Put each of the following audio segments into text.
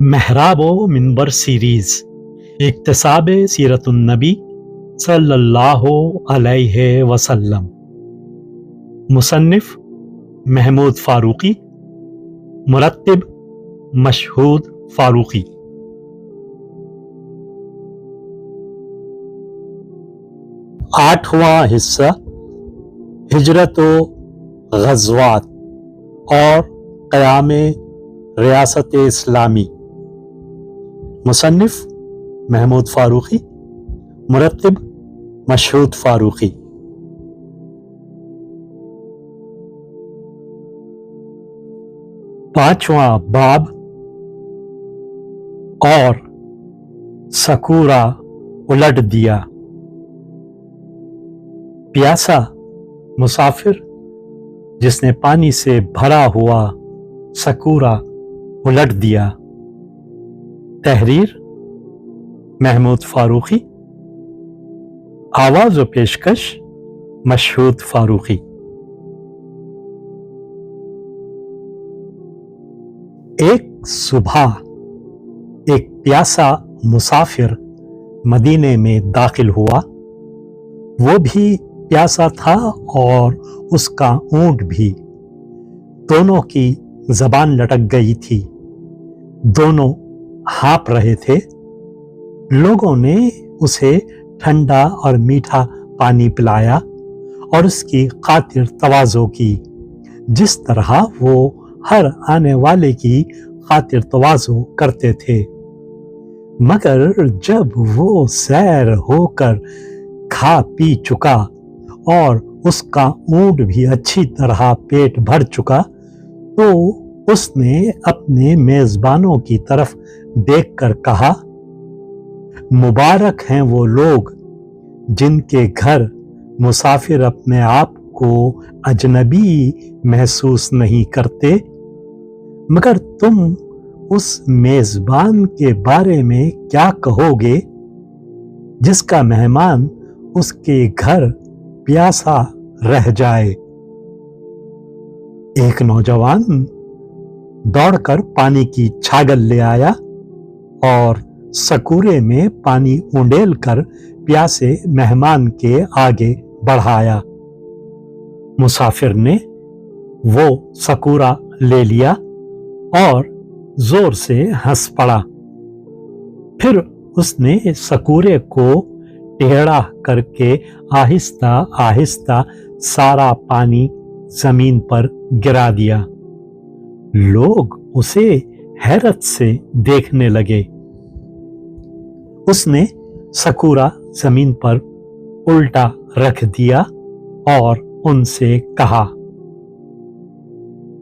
महराब व मिंबर सीरीज इक्तसाब सीरतुन्नबी सल्लल्लाहु अलैहि वसल्लम। मुसन्निफ महमूद फारूकी, मुरत्तिब मशहूद फारूकी। आठवां हिस्सा हिजरत व ग़ज़वात और क़याम रियासत इस्लामी। मुसन्निफ महमूद फारूकी, मुरत्तिब मशहूद फारूकी। पांचवा बाब और सकूरा उलट दिया। प्यासा मुसाफिर जिसने पानी से भरा हुआ सकूरा उलट दिया। तहरीर महमूद फारूकी, आवाज व पेशकश मशहूद फारूकी। एक सुबह एक प्यासा मुसाफिर मदीने में दाखिल हुआ। वो भी प्यासा था और उसका ऊंट भी। दोनों की जबान लटक गई थी, दोनों हाँप रहे थे। लोगों ने उसे ठंडा और मीठा पानी पिलाया और उसकी खातिर तवाज़ो की, जिस तरह वो हर आने वाले की खातिर तवाज़ो करते थे। मगर जब वो सैर होकर खा पी चुका और उसका ऊंट भी अच्छी तरह पेट भर चुका, तो उसने अपने मेजबानों की तरफ देखकर कहा, मुबारक हैं वो लोग जिनके घर मुसाफिर अपने आप को अजनबी महसूस नहीं करते। मगर तुम उस मेजबान के बारे में क्या कहोगे जिसका मेहमान उसके घर प्यासा रह जाए। एक नौजवान दौड़कर पानी की छागल ले आया और सकूरे में पानी उंडेल कर प्यासे मेहमान के आगे बढ़ाया। मुसाफिर ने वो सकूरा ले लिया और जोर से हंस पड़ा। फिर उसने सकूरे को टेढ़ा करके आहिस्ता आहिस्ता सारा पानी जमीन पर गिरा दिया। लोग उसे हैरत से देखने लगे। उसने सकूरा जमीन पर उल्टा रख दिया और उनसे कहा,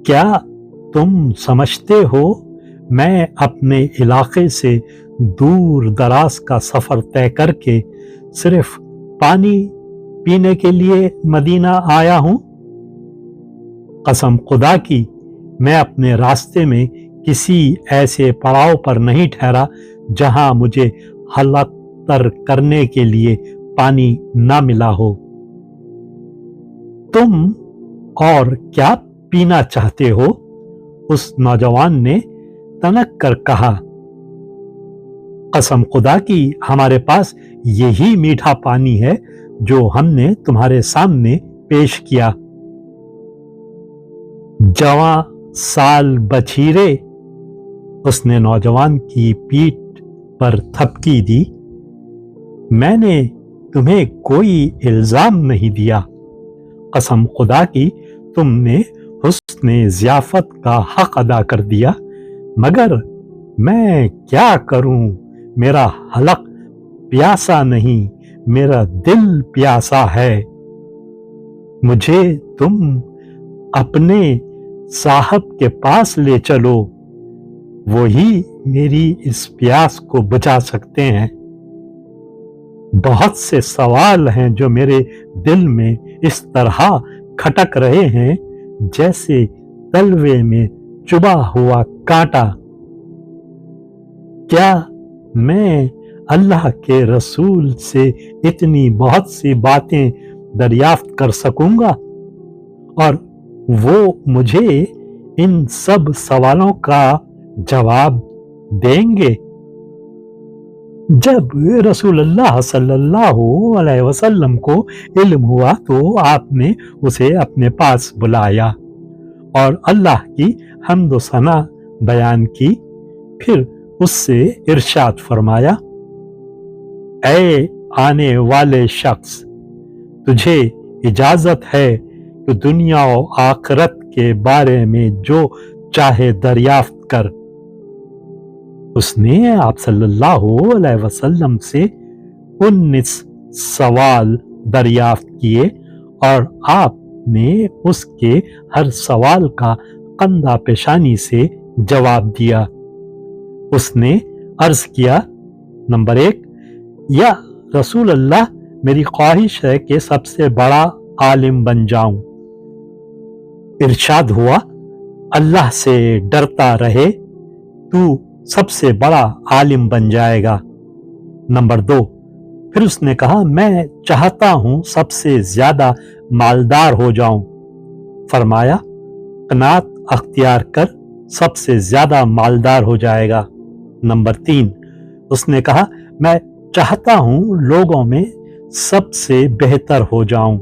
क्या तुम समझते हो मैं अपने इलाके से दूर दराज का सफर तय करके सिर्फ पानी पीने के लिए मदीना आया हूं? कसम खुदा की, मैं अपने रास्ते में किसी ऐसे पड़ाव पर नहीं ठहरा जहां मुझे हलक तर करने के लिए पानी ना मिला हो। तुम और क्या पीना चाहते हो? उस नौजवान ने तनक कर कहा, कसम खुदा की, हमारे पास यही मीठा पानी है जो हमने तुम्हारे सामने पेश किया। जवां साल बछीरे, उसने नौजवान की पीठ पर थपकी दी। मैंने तुम्हें कोई इल्जाम नहीं दिया। कसम खुदा की, तुमने हुस्ने ज़ियाफत का हक अदा कर दिया। मगर मैं क्या करूं? मेरा हलक प्यासा नहीं, मेरा दिल प्यासा है। मुझे तुम अपने साहब के पास ले चलो, वही मेरी इस प्यास को बुझा सकते हैं। बहुत से सवाल हैं जो मेरे दिल में इस तरह खटक रहे हैं जैसे तलवे में चुभा हुआ कांटा। क्या मैं अल्लाह के रसूल से इतनी बहुत सी बातें दरियाफ्त कर सकूंगा और वो मुझे इन सब सवालों का जवाब देंगे। जब रसूल अल्लाह सल्लल्लाहु अलैहि वसल्लम को इल्म हुआ तो आपने उसे अपने पास बुलाया और अल्लाह की हम्द व सना बयान की। फिर उससे इरशाद फरमाया, ऐ आने वाले शख्स, तुझे इजाजत है कि दुनिया और आखिरत के बारे में जो चाहे दरियाफ्त कर। उसने आप सल्लल्लाहु अलैहि वसल्लम से 19 सवाल दरियाफ्त किए और आपने उसके हर सवाल का कंधा पेशानी से जवाब दिया। उसने अर्ज किया, नंबर 1, या रसूल अल्लाह, मेरी ख्वाहिश है कि सबसे बड़ा आलिम बन जाऊं। इरशाद हुआ, अल्लाह से डरता रहे, तू सबसे बड़ा आलिम बन जाएगा। नंबर 2, फिर उसने कहा, मैं चाहता हूं सबसे ज्यादा मालदार हो जाऊं। फरमाया, कनात अख्तियार कर, सबसे ज्यादा मालदार हो जाएगा। नंबर 3, उसने कहा, मैं चाहता हूं लोगों में सबसे बेहतर हो जाऊं।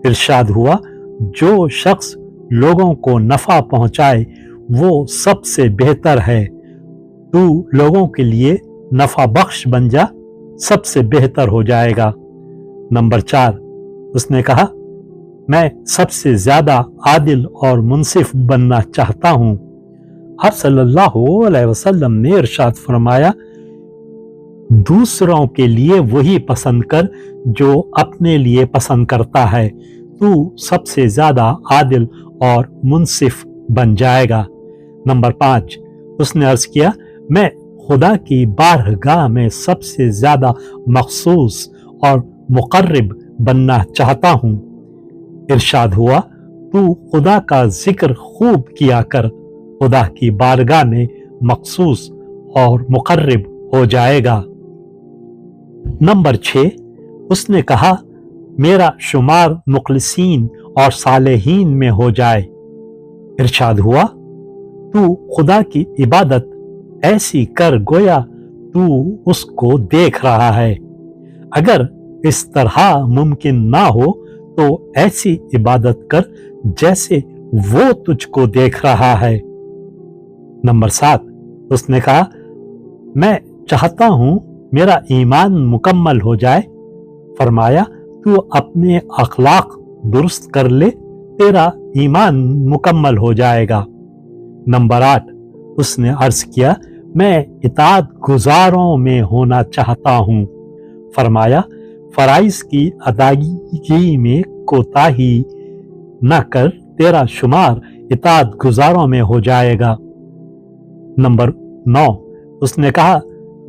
इरशाद हुआ, जो शख्स लोगों को नफा पहुंचाए वो सबसे बेहतर है। तू लोगों के लिए नफा बख्श बन जा, सबसे बेहतर हो जाएगा। नंबर 4, उसने कहा, मैं सबसे ज्यादा आदिल और मुंसिफ बनना चाहता हूं। आप सल्लल्लाहु अलैहि वसल्लम ने इरशाद फरमाया, दूसरों के लिए वही पसंद कर जो अपने लिए पसंद करता है, तू सबसे ज्यादा आदिल और मुंसिफ बन जाएगा। नंबर 5, उसने अर्ज किया, मैं खुदा की बारगाह में सबसे ज्यादा मखसूस और मुकर्रब बनना चाहता हूं। इरशाद हुआ, तू खुदा का जिक्र खूब किया कर, खुदा की बारगाह में मखसूस और मुकर्रब हो जाएगा। नंबर 6, उसने कहा, मेरा शुमार मुखलिसीन और सालेहीन में हो जाए। इरशाद हुआ, तू खुदा की इबादत ऐसी कर गोया तू उसको देख रहा है। अगर इस तरह मुमकिन ना हो तो ऐसी इबादत कर जैसे वो तुझको देख रहा है। नंबर 7, उसने कहा, मैं चाहता हूं मेरा ईमान मुकम्मल हो जाए। फरमाया, तू अपने अखलाक दुरुस्त कर ले, तेरा ईमान मुकम्मल हो जाएगा। नंबर 8, उसने अर्ज किया, मैं इताअत गुजारों में होना चाहता हूं। फरमाया, फराइज की अदायगी में कोताही न कर, तेरा शुमार इताअत गुजारों में हो जाएगा। नंबर 9, उसने कहा,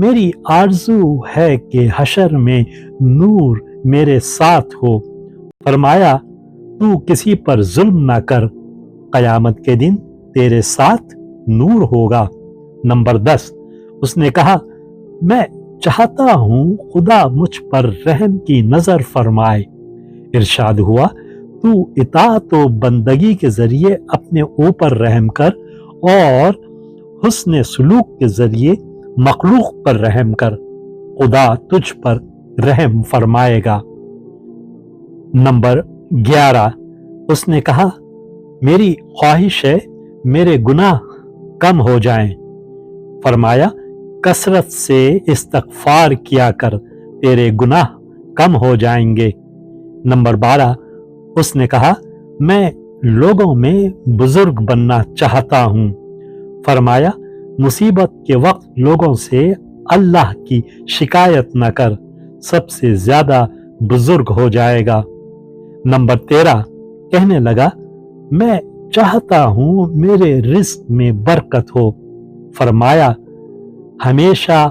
मेरी आरजू है कि हशर में नूर मेरे साथ हो। फरमाया, तू किसी पर जुल्म न कर, कयामत के दिन तेरे साथ नूर होगा। नंबर 10, उसने कहा, मैं चाहता हूं खुदा मुझ पर रहम की नजर फरमाए। इरशाद हुआ, तू इताअत व बंदगी के जरिए अपने ऊपर रहम कर और हुस्न सुलूक के जरिए मखलूक पर रहम कर, खुदा तुझ पर रहम फरमाएगा। नंबर 11, उसने कहा, मेरी ख्वाहिश है मेरे गुनाह कम हो जाएं। फरमाया, कसरत से इस्तगफार किया कर, तेरे गुनाह कम हो जाएंगे। नंबर 12, उसने कहा, मैं लोगों में बुजुर्ग बनना चाहता हूं। फरमाया, मुसीबत के वक्त लोगों से अल्लाह की शिकायत न कर, सबसे ज्यादा बुजुर्ग हो जाएगा। नंबर 13, कहने लगा, मैं चाहता हूं मेरे रिस्क में बरकत हो। फरमाया, हमेशा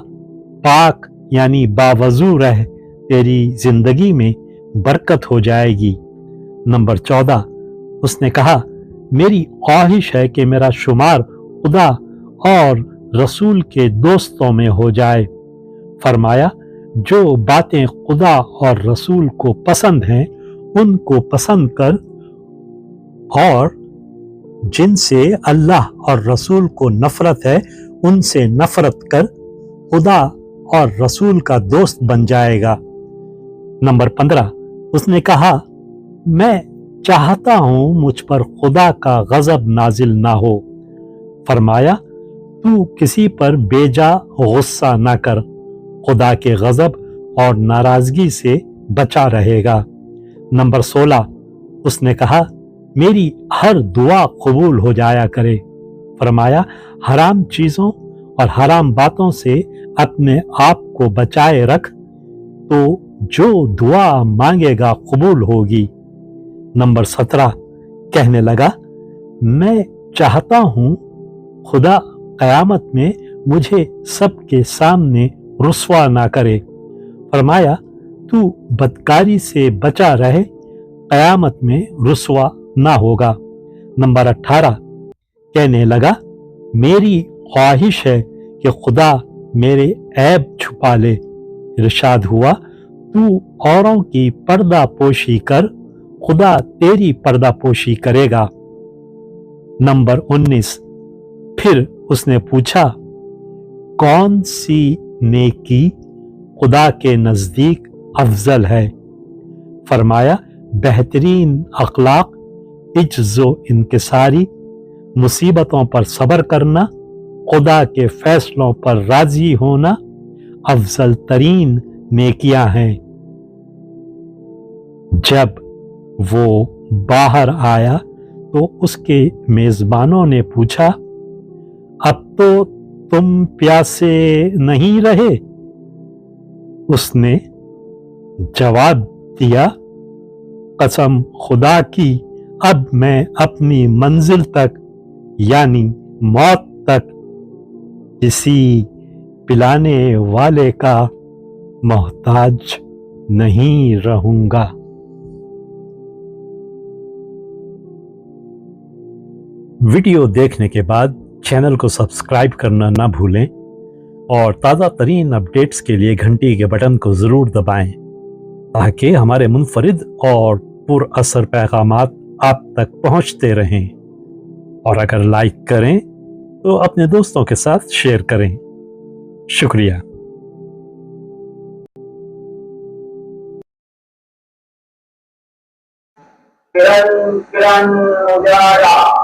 पाक यानी बावजू रह, तेरी जिंदगी में बरकत हो जाएगी। नंबर 14, उसने कहा, मेरी ख्वाहिश है कि मेरा शुमार खुदा और रसूल के दोस्तों में हो जाए। फरमाया, जो बातें खुदा और रसूल को पसंद हैं उनको पसंद कर, और जिनसे अल्लाह और रसूल को नफरत है उनसे नफरत कर खुदा और रसूल का दोस्त बन जाएगा। नंबर 15, उसने कहा, मैं चाहता हूं मुझ पर खुदा का गजब नाजिल ना हो। फरमाया, तू किसी पर बेजा गुस्सा ना कर, खुदा के गजब और नाराजगी से बचा रहेगा। नंबर 16, उसने कहा, मेरी हर दुआ कबूल हो जाया करे। फरमाया, हराम चीजों और हराम बातों से अपने आप को बचाए रख, तो जो दुआ मांगेगा कबूल होगी। नंबर 17, कहने लगा, मैं चाहता हूं खुदा कयामत में मुझे सबके सामने रुस्वा ना करे। फरमाया, तू बदकारी से बचा रहे, कयामत में रुस्वा ना होगा। नंबर 18, कहने लगा, मेरी ख्वाहिश है कि खुदा मेरे ऐब छुपा ले। इरशाद हुआ, तू औरों की पर्दा पोशी कर, खुदा तेरी पर्दा पोशी करेगा। नंबर 19, फिर उसने पूछा, कौन सी नेकी खुदा के नजदीक अफजल है? फरमाया, बेहतरीन अखलाक, इज्जो इनकिसारी, मुसीबतों पर सब्र करना, खुदा के फैसलों पर राजी होना अफजल तरीन नेकियां हैं। जब वो बाहर आया तो उसके मेजबानों ने पूछा, अब तो तुम प्यासे नहीं रहे? उसने जवाब दिया, कसम खुदा की, अब मैं अपनी मंजिल तक यानी मौत तक किसी पिलाने वाले का मोहताज नहीं रहूंगा। वीडियो देखने के बाद चैनल को सब्सक्राइब करना ना भूलें और ताज़ा तरीन अपडेट्स के लिए घंटी के बटन को ज़रूर दबाएं ताकि हमारे मुनफरिद और पुरअसर पैगामात आप तक पहुंचते रहें। और अगर लाइक करें तो अपने दोस्तों के साथ शेयर करें। शुक्रिया। किरण किरण उजाला।